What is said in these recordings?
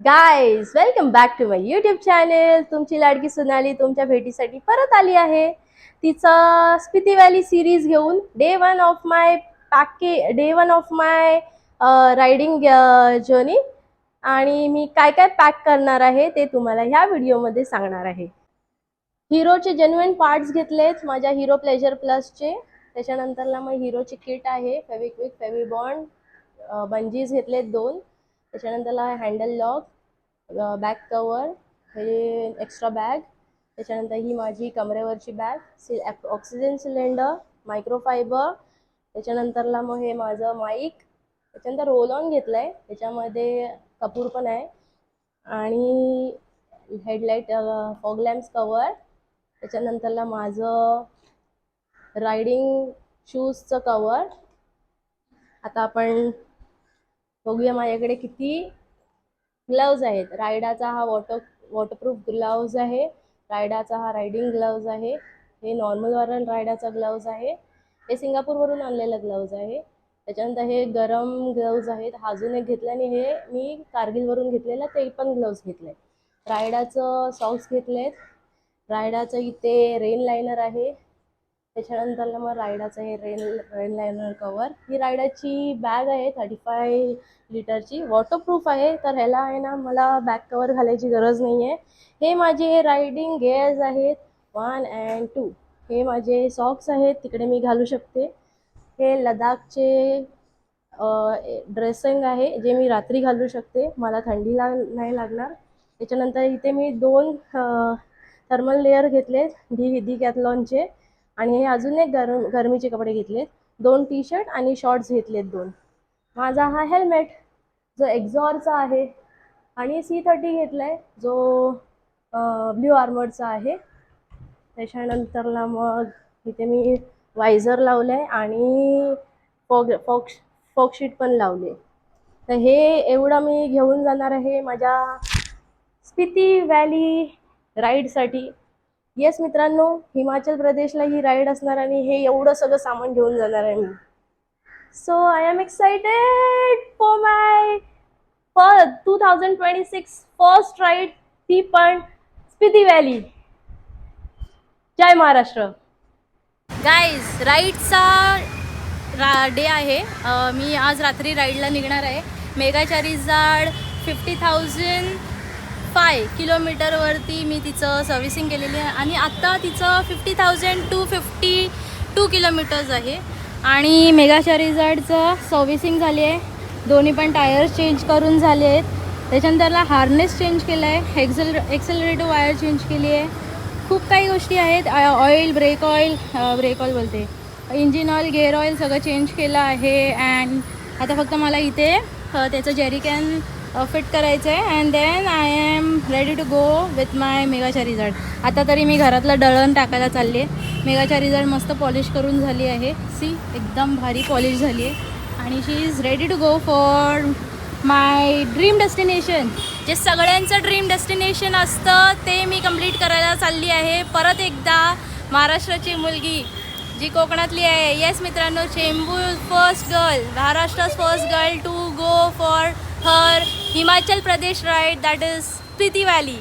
Guys welcome back to my YouTube channel. तुमची लाडकी सोनाली तुमच्या भेटीसाठी परत आली आहे. तिचा स्पिती व्हॅली सिरीज घेऊन day one of my riding journey. आणि मी काय काय पॅक करणार आहे ते तुम्हाला ह्या व्हिडिओमध्ये सांगणार आहे. हिरोचे जेन्युइन पार्ट्स घेतलेत माझ्या हिरो प्लेजर प्लसचे. त्याच्यानंतरला मग हिरोची किट आहे, फेविक्विक, फेविबॉन्ड, बंजीज घेतलेत 2. त्याच्यानंतरला हँडल लॉक, बॅक कवर, हे एक्स्ट्रा बॅग. त्याच्यानंतर ही माझी कमरेवरची बॅग, ऑक्सिजन सिलेंडर, मायक्रोफायबर. त्याच्यानंतरला मग हे माझं माईक. त्याच्यानंतर रोल ऑन घेतलं आहे, त्याच्यामध्ये कपूर पण आहे. आणि हेडलाईट, फॉग लॅम्प्स कवर. त्याच्यानंतरला माझं रायडिंग शूजचं कवर. आता आपण बघूया माझ्याकडे किती ग्लव्ज आहेत. रायडाचा हा वॉटरप्रूफ ग्लव्ज आहे. रायडाचा हा रायडिंग ग्लव्ज आहे. हे नॉर्मलवाला रायडाचा ग्लव्ज आहे. हे सिंगापूरवरून आणलेलं ग्लव्ज आहे. त्याच्यानंतर हे गरम ग्लव्ज आहेत. हा अजून एक घेतला आणि हे मी कारगिलवरून घेतलेलं ते पण ग्लव्ज घेतले. रायडाचं सॉक्स घेतलेत. रायडाचं इथे रेन लायनर आहे. त्याच्यानंतरला मग रायडाचं हे रेन लायनर कवर. ही रायडाची बॅग आहे 35 लिटरची, वॉटरप्रूफ आहे. तर ह्याला आहे ना मला बॅक कवर घालायची गरज नाही आहे. हे माझे रायडिंग गेअर्स आहेत 1 and 2. हे माझे सॉक्स आहेत, तिकडे मी घालू शकते. हे लडाखचे ड्रेसिंग आहे जे मी रात्री घालू शकते, मला थंडीला नाही लागणार. त्याच्यानंतर इथे मी 2 थर्मल लेअर घेतले डिकॅथलॉनचे. आणि हे अजून एक गरमीचे कपडे घेतलेत. 2 टी शर्ट आणि शॉर्ट्स घेतलेत 2. माझा हा हेल्मेट जो एक्झॉरचा आहे. आणि C30 घेतला आहे जो ब्ल्यू आर्मरचा आहे. त्याच्यानंतरला मग इथे मी वायझर लावलं आहे आणि फॉग फॉग फॉग शीट पण लावले. तर हे एवढं मी घेऊन जाणार आहे माझ्या स्पिती व्हॅली राईडसाठी. येस मित्रांनो, हिमाचल प्रदेशला ही राईड असणार आणि हे एवढं सगळं सामान घेऊन जाणार आहे मी. So I am excited for my 2026 first ride, ती पण स्पिती व्हॅली. जय महाराष्ट्र. गाईज राईडचा डे आहे. मी आज रात्री राईडला निघणार आहे. मेगाचारीजाड 50,005 किलोमीटरवरती मी तिचं सर्व्हिसिंग केलेली आहे. आणि आत्ता तिचं 50,252 किलोमीटर्स आहे. आणि मेगाचारीजाडचं सर्व्हिसिंग झाली आहे. दोन्ही पण टायर्स चेंज करून झाले आहेत. त्याच्यानंतरला हार्नेस चेंज केला आहे, एक्सेलरेटर वायर चेंज केली आहे. खूप काही गोष्टी आहेत. ब्रेक ऑइल बोलते, इंजिन ऑइल, गेअर ऑइल सगळं चेंज केलं आहे. अँड आता फक्त मला इथे त्याचं जेरिकॅन फिट करायचं आहे. And then I am ready to go with my mega Charizard. आता तरी मी घरातलं दळण टाकायला चालली आहे. मेगाचारीजाड मस्त पॉलिश करून झाली आहे. एकदम भारी पॉलिश झाली आहे. आणि she is ready to go for my dream destination. जे सगळ्यांचं ड्रीम डेस्टिनेशन असतं ते मी कंप्लीट करायला चालली आहे. परत एकदा महाराष्ट्राची मुलगी जी कोकणातली आहे. येस मित्रांनो, चेंबू first girl, Maharashtra's first girl to go for her Himachal Pradesh ride, that is Spiti valley.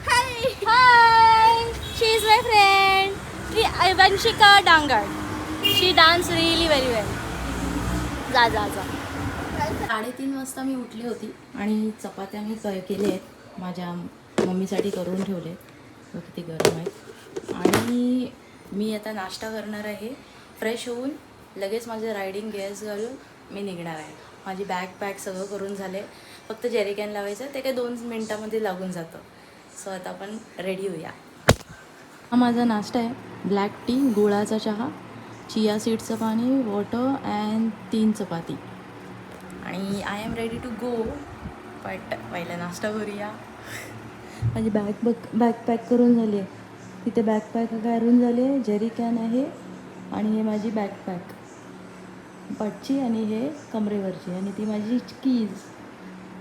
Hi, she is my friend Vanshika Dangad. She dance really very well. जा 3:30 वाजता मी उठली होती आणि चपात्या मी केल्या आहेत, माझ्या मम्मीसाठी करून ठेवले. किती गरम आहे. आणि मी आता नाश्ता करणार आहे. फ्रेश होऊन लगेच माझे रायडिंग गेअर्स घालून मी निघणार आहे. माझी बॅग पॅक सगळं करून झाले, फक्त जेरिकॅन लावायचं, ते काय 2 मिनटामध्ये लागून जातं. सो आता आपण रेडी होऊया. हा माझा नाश्ता आहे. ब्लॅक टी, गुळाचा चहा, चिया सीड्सचं पाणी, वॉटर अँड 3 चपाती. आणि I am ready to go. But पहिला नाश्ता करूया. माझी बॅग पॅक करून झाली आहे. तिथे बॅकपॅक करून झाले, जेरिकॅन आहे आणि हे माझी बॅकपॅक पाठची आणि हे कमरेवरची. आणि ती माझी कीज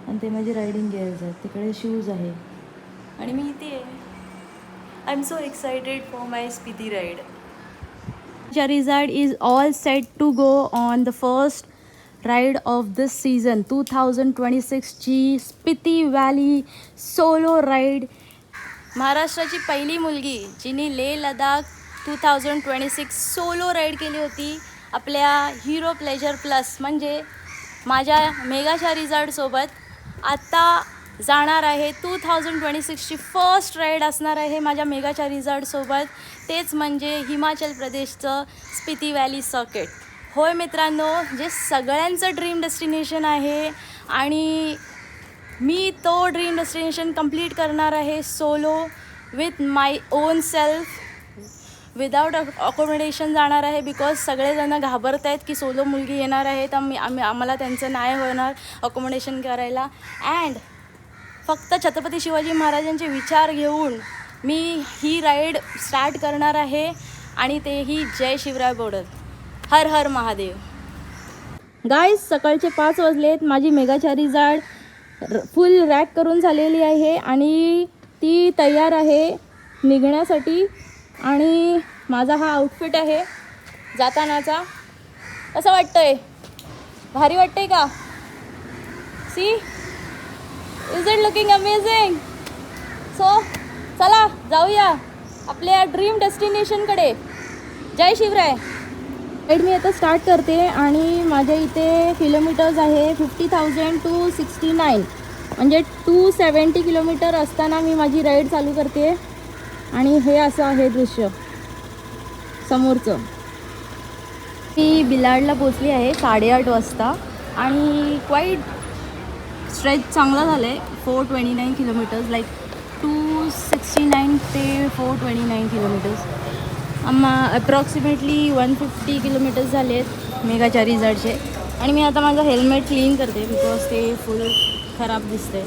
आणि ते माझे रायडिंग गेअर्स आहेत. तिकडे शूज आहे. आणि मी इथे आहे. I am so excited for my Spiti ride. Charizard is all set to go on the first ride of this season 2026ची स्पिती व्हॅली सोलो राईड. महाराष्ट्राची पहिली मुलगी जिने लेह लडाख 2026 सोलो राईड केली होती आपल्या हिरो प्लेजर प्लस म्हणजे माझ्या मेगाच्या रिझॉर्टसोबत. आता जाणार आहे 2026ची फर्स्ट राईड असणार आहे माझ्या मेगाच्या रिझॉर्टसोबत, तेच म्हणजे हिमाचल प्रदेशचं स्पिती व्हॅली सर्किट. होय मित्रांनो, जे सगळ्यांचं ड्रीम डेस्टिनेशन आहे आणि मी तो ड्रीम डेस्टिनेशन कंप्लीट करणार आहे solo with my on self, without accommodation जाणार आहे. बिकॉज सगळेजणं घाबरत आहेत की सोलो मुलगी येणार आहे तर आम्हाला त्यांचं नाही होणार अकोमोडेशन करायला. अँड फक्त छत्रपती शिवाजी महाराजांचे विचार घेऊन मी ही राईड स्टार्ट करणार आहे आणि तेही जय शिवराय बोलत. हर हर महादेव. गाईज, सकाळचे 5 वाजलेत. माझी मेगाच्या रिझॉर्ट फुल रॅक करून झालेली आहे आणि ती तयार आहे निघण्यासाठी. आणि माझा हा आउटफिट आहे जातानाचा. कसं वाटतंय? भारी वाटतंय का? See, is it looking amazing? So चला जाऊया आपल्या ड्रीम डेस्टिनेशनकडे. जय शिवराय. राईड मी आता स्टार्ट करते आणि माझ्या इथे किलोमीटर्स आहे 50,000 to 69, म्हणजे 270 किलोमीटर असताना मी माझी राईड चालू करते. आणि हे असं आहे दृश्य समोरचं. ती बिलाडला पोचली आहे 8:30 वाजता आणि क्वाईट स्ट्रेच चांगला झालं आहे. 429 किलोमीटर्स, लाईक 269 ते 429 किलोमीटर्स. अप्रॉक्सिमेटली 150 किलोमीटर्स झाले आहेत मेगाच्या रिझॉर्टचे. आणि मी आता माझं हेल्मेट क्लीन करते बिकॉज ते फुल खराब दिसते,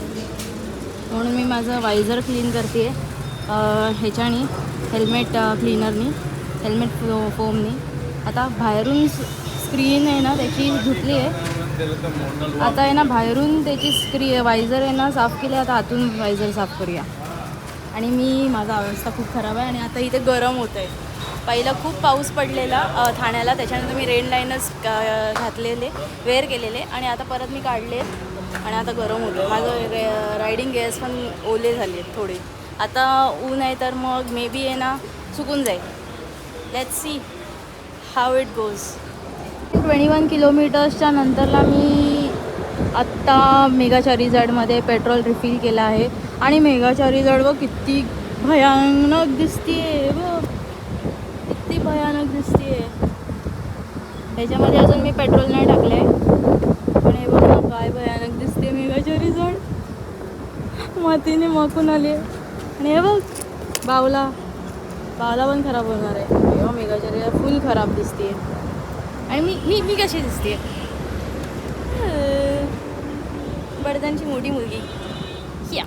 म्हणून मी माझं वायझर क्लीन करते ह्याच्यानी, हेल्मेट क्लीनरनी, हेल्मेट फोमनी. आता बाहेरून स्क्रीन आहे ना त्याची धुतली आहे. आता आहे ना बाहेरून त्याची वायझर आहे ना साफ केली. आता आतून वायझर साफ करूया. आणि माझा अवस्था खूप खराब आहे आणि आता इथे गरम होतं आहे. पहिलं खूप पाऊस पडलेला ठाण्याला, त्याच्यानंतर मी रेन लाईनच घातलेले, वेअर केलेले आणि आता परत मी काढले आणि आता गरम होतं. माझं रायडिंग गेअर्स पण ओले झाले थोडे. आता ऊन आहे तर मग मे बी आहे ना सुकून जाईल. Let's see how it goes. 21 किलोमीटर्सच्या नंतरला मी आत्ता मेगाच्या रिझॉर्टमध्ये पेट्रोल रिफिल केलं आहे. आणि मेगाच्या रिझॉर्ट किती भयानक दिसते व किती भयानक दिसते. ह्याच्यामध्ये अजून मी पेट्रोल नाही टाकलं आहे पण हे बघा काय भयानक दिसते मेगाच्या रिझॉर्ट. मातीने माकून आले आणि हे बघ बावला पण खराब होणार आहे. तेव्हा मेगाच्या रिझॉर्ट फुल खराब दिसते. आणि मी कशी दिसते? बडदांची मोठी मुलगी. या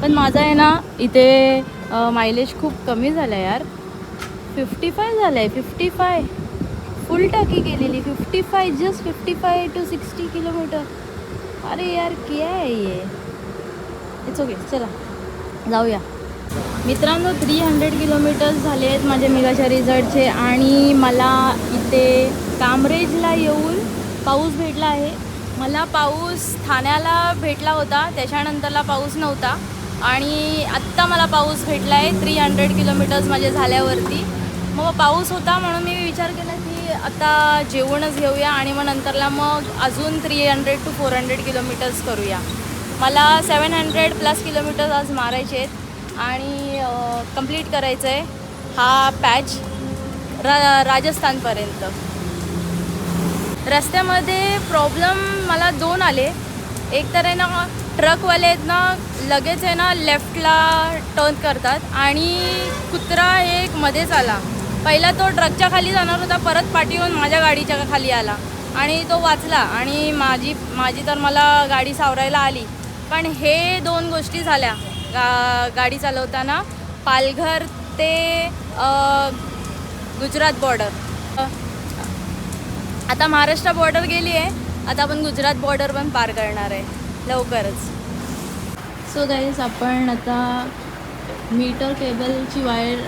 पण माझा आहे ना इथे मायलेज खूप कमी झालं आहे यार. 55 झालं आहे. 55 फुल टाकी केलेली. 55 जस्ट 55 to 60 किलोमीटर. अरे यार क्या आहे ये? इट्स ओके, चला जाऊया. मित्रांनो 300 किलोमीटर्स झाले आहेत माझ्या मेगाच्या रिझॉर्टचे आणि मला इथे कामरेजला येऊन पाऊस भेटला आहे. मला पाऊस ठाण्याला भेटला होता, त्याच्यानंतरला पाऊस नव्हता आणि आत्ता मला पाऊस भेटला आहे 300 किलोमीटर्स माझे झाल्यावरती. मग पाऊस होता म्हणून मी विचार केला की आता जेवणच घेऊया आणि मग नंतरला मग अजून 300 to 400 किलोमीटर्स करूया. मला 700+ किलोमीटर्स आज मारायचे आहेत आणि कंप्लीट करायचं आहे हा पॅच राजस्थानपर्यंत. रस्त्यामध्ये प्रॉब्लेम मला 2 आले. एक तर आहे ना ट्रकवाले आहेत ना लगेच आहे ना लेफ्टला टर्न करतात आणि कुत्रा एक मध्येच आला. पहिला तो ट्रकच्या खाली जाणार होता, परत पाठीहून माझ्या गाडीच्या खाली आला आणि तो वाचला आणि माझी तर मला गाडी सावरायला आली. पण हे 2 गोष्टी झाल्या गाडी चालवताना. पालघर ते गुजरात बॉर्डर. आता महाराष्ट्र बॉर्डर गेली आहे, आता आपण गुजरात बॉर्डर पण पार करणार आहे लवकरच. सो गाईज, आपण आता मीटर केबलची वायर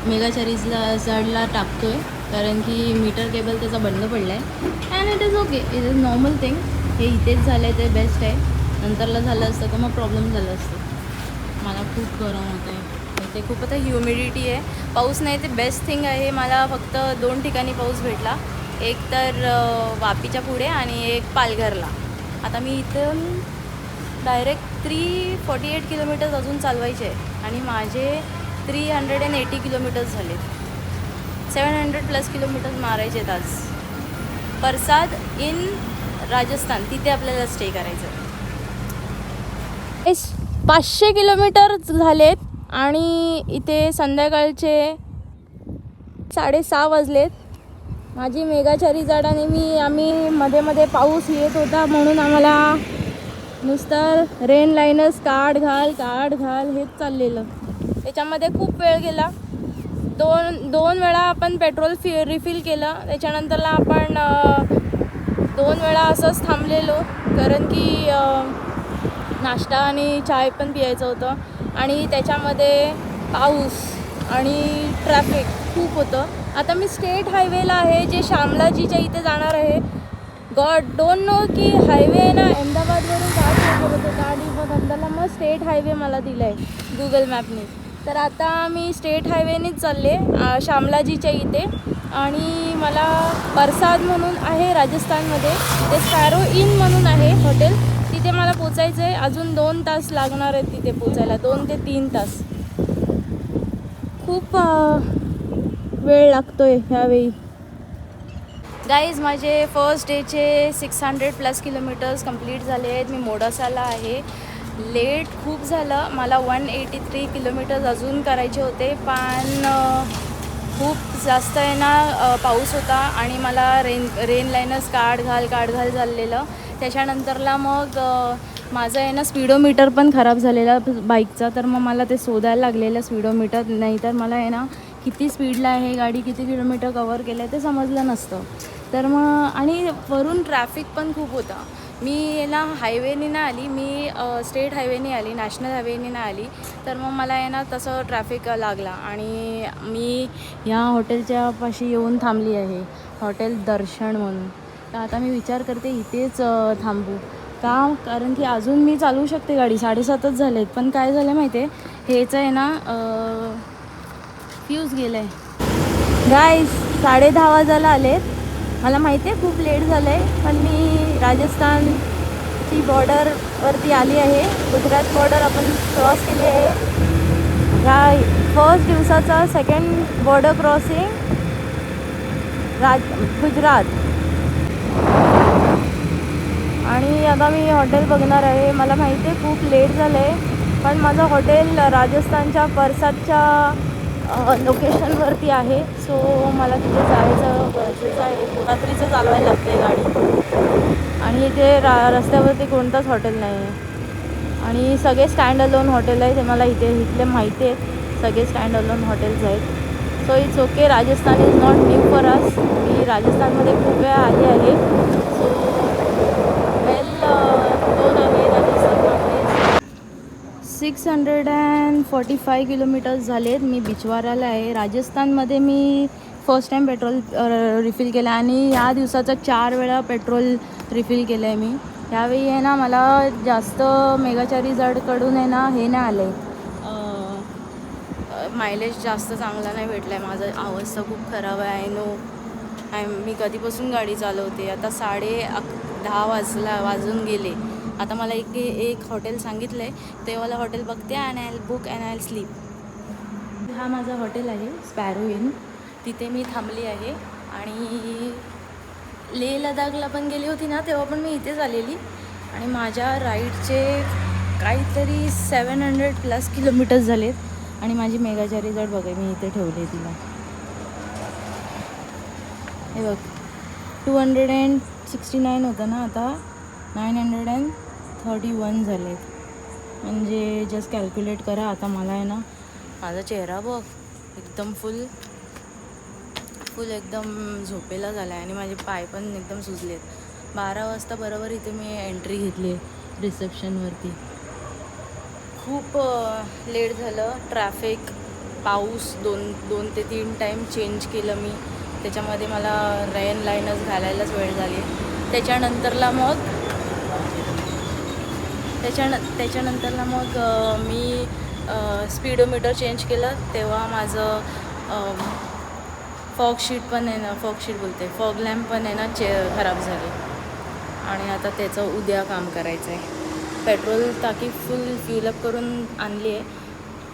मेगाच्या रिझॉर्टला टाकतो आहे कारण की मीटर केबल त्याचा बंद पडला आहे. And it is okay, it is normal thing. हे इथेच झालं आहे ते बेस्ट आहे. नंतरला झालं असतं तर मग प्रॉब्लेम झाला असतं. मला खूप गरम होतं आहे इथे, खूप आता ह्युमिडिटी आहे. पाऊस नाही ते बेस्ट थिंग आहे. मला फक्त 2 ठिकाणी पाऊस भेटला, एक तर वापीच्या पुढे आणि एक पालघरला. आता मी इथून डायरेक्ट 348 किलोमीटर्स अजून चालवायचे आहे आणि माझे 380 किलोमीटर्स झाले. 700+ किलोमीटर्स मारायचे आहेत आज. परसाद इन राजस्थान, तिथे आपल्याला स्टे करायचं आहे. 500 किलोमीटर झालेत आणि इथे संध्याकाळचे 6:30 वाजलेत. माझी मेघाचारी जाड आणि आम्ही मध्ये मध्ये पाऊस येत होता म्हणून आम्हाला नुसतं रेन लाईनर्स काढ घाल हेच चाललेलं. त्याच्यामध्ये खूप वेळ गेला. दोन वेळा आपण पेट्रोल रिफिल केलं. त्याच्यानंतरला आपण 2 वेळा असंच थांबलेलो कारण की नाश्ता आणि चाय पण पियायचं होतं. आणि त्याच्यामध्ये पाऊस आणि ट्रॅफिक खूप होतं. आता मी स्टेट हायवेला आहे जे शामलाजीच्या इथे जाणार आहे. गॉड डोंट नो की हायवे आहे ना अहमदाबादवरून जात होतं गाडी, मग नंतरला मग स्टेट हायवे मला दिला आहे गुगल मॅपने. तर आता मी स्टेट हायवेनेच चालले शामलाजीच्या इथे. आणि मला परसाद म्हणून आहे राजस्थानमध्ये, ते स्पॅरो इन म्हणून आहे हॉटेल, तिथे मला पोचायचं आहे. अजून 2 तास लागणार आहेत तिथे पोचायला, 2 ते 3 तास. खूप वेळ लागतो आहे ह्यावेळी. गाईज, माझे फर्स्ट डेचे 600+ किलोमीटर्स कंप्लीट झाले आहेत. मी मोडासाला आहे. लेट खूप झालं, मला 183 किलोमीटर्स अजून करायचे होते, पण खूप जास्त आहे ना पाऊस होता आणि मला रेन लाईनर्स काढ घाल झालेलं. त्याच्यानंतरला मग माझं आहे ना स्पीडोमीटर पण खराब झालेला बाईकचा, तर मग मला ते शोधायला लागलेलं स्पीडोमीटर. नाहीतर मला आहे ना किती स्पीडला आहे गाडी, किती किलोमीटर कवर केलं आहे ते समजलं नसतं. तर मग आणि वरून ट्रॅफिक पण खूप होता. मी ना हायवेने नाही आली, मी स्टेट हायवेने आली, नॅशनल हायवेने नाही आली. तर मग मला आहे ना तसं ट्रॅफिक लागला आणि मी ह्या हॉटेलच्या पाशी येऊन थांबली आहे, हॉटेल दर्शन म्हणून. तर आता मी विचार करते इथेच थांबू का, कारण की अजून मी चालवू शकते गाडी. 7:30च झालेत, पण काय झालं माहिती आहे, हेच आहे ना फ्यूज गेलं आहे. गाईस, 10:30 वाजायला आलेत. मला माहिती आहे खूप लेट झालं आहे, पण मी राजस्थानची बॉर्डरवरती आली आहे. गुजरात बॉर्डर आपण क्रॉस केली आहे. ह्या फर्स्ट दिवसाचा सेकंड बॉर्डर क्रॉसिंग गुजरात. आणि आता मी हॉटेल बघणार आहे. मला माहिती आहे खूप लेट झालं आहे, पण माझं हॉटेल राजस्थानच्या परसादच्या लोकेशनवरती आहे. सो मला तिथे जायचं गरजेचं आहे. रात्रीचं चालवायला लागते गाडी आणि इथे रस्त्यावरती कोणतंच हॉटेल नाही आहे आणि सगळे स्टँड अलोन हॉटेल आहे. ते मला इथले माहिती आहेत, सगळे स्टँड अलोन हॉटेल्स आहेत. So it's okay. Rajasthan is not new for us. मी राजस्थानमध्ये खूप वेळा आली आहे. सो दोन आहे राजस्थानमध्ये. 645 किलोमीटर्स झालेत. मी बिचवाराला आहे. राजस्थानमध्ये मी फर्स्ट टाईम पेट्रोल रिफिल केलं आणि ह्या दिवसाचा 4 वेळा पेट्रोल रिफिल केलं आहे मी. ह्यावेळी आहे ना मला जास्त मेघाचारी जडकडून आहे ना हे नाही आलं आहे, मायलेज जास्त चांगला नाही भेटला आहे. माझा अवस्था खूप खराब आहे. I know. मी कधीपासून गाडी चालवते. आता 10:30 वाजून गेले. आता मला एक हॉटेल सांगितलं आहे, ते मला हॉटेल बघते and I book and I sleep. हा माझा हॉटेल आहे स्पॅरो इन, तिथे मी थांबली आहे. आणि लेह लडाखला पण गेली होती ना तेव्हा पण मी इथेच आलेली. आणि माझ्या राईडचे काहीतरी 700+ किलोमीटर्स झालेत. आणि माझी मेघाचारी जड बघा मी इथे ठेवली तिला, हे बघ. 269 होतं ना, आता 931 झाले. म्हणजे जस्ट कॅल्क्युलेट करा. आता मला आहे ना माझा चेहरा बघ एकदम फुल एकदम झोपेला झाला आहे आणि माझे पाय पण एकदम सुजलेत. 12 वाजता बरोबर इथे मी एंट्री घेतली आहे रिसेप्शनवरती. खूप लेट झालं. ट्रॅफिक, पाऊस, 2 ते 3 टाईम चेंज केलं मी. त्याच्यामध्ये मला रेन लाईनच घालायलाच वेळ झाली. त्याच्यानंतरला मग मी स्पीडोमीटर चेंज केलं. तेव्हा माझं फॉग लॅम्प पण आहे ना खराब झाली. आणि आता त्याचं उद्या काम करायचं आहे. पेट्रोल टाकी फ्यूलअप करून आणली आहे.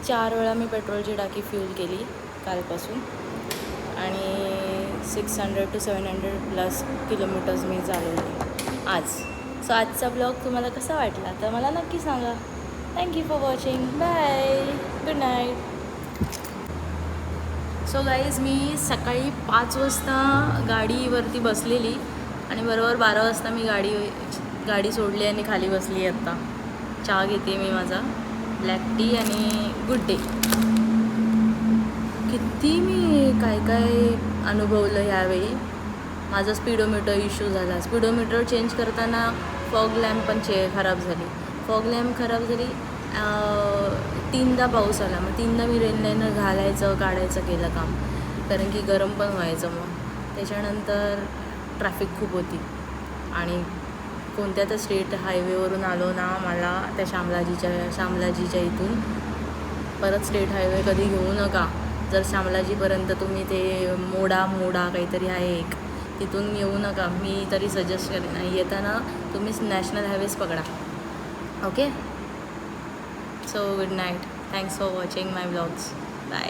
4 वेळा मी पेट्रोलची टाकी फ्यूल केली कालपासून. आणि 600 to 700+ किलोमीटर्स मी चालवले आज. सो आजचा ब्लॉग तुम्हाला कसा वाटला तर मला नक्की सांगा. Thank you for watching. Bye. Good night. So guys, मी सकाळी 5 वाजता गाडीवरती बसलेली आणि बरोबर 12 वाजता मी गाडी सोडली आणि खाली बसली. आत्ता चहा घेते मी माझा ब्लॅक टी आणि गुड डे. किती मी काय अनुभवलं ह्यावेळी. माझा स्पीडोमीटर इश्यू झाला. स्पीडोमीटर चेंज करताना फॉग लॅम्प पण खराब झाली. 3दा पाऊस आला. मग 3दा मी रेन लाईनर काढायचं केलं काम, कारण की गरम पण व्हायचं. मग त्याच्यानंतर ट्रॅफिक खूप होती आणि कोणत्या तर स्टेट हायवेवरून आलो ना, मला त्या शामलाजीच्या इथून परत स्टेट हायवे कधी घेऊ नका. जर शामलाजीपर्यंत तुम्ही ते मोडा काहीतरी आहे एक, तिथून येऊ नका. मी तरी सजेस्ट करेन येताना तुम्ही नॅशनल हायवेज पकडा. Okay. So good night. Thanks for watching my vlogs. Bye.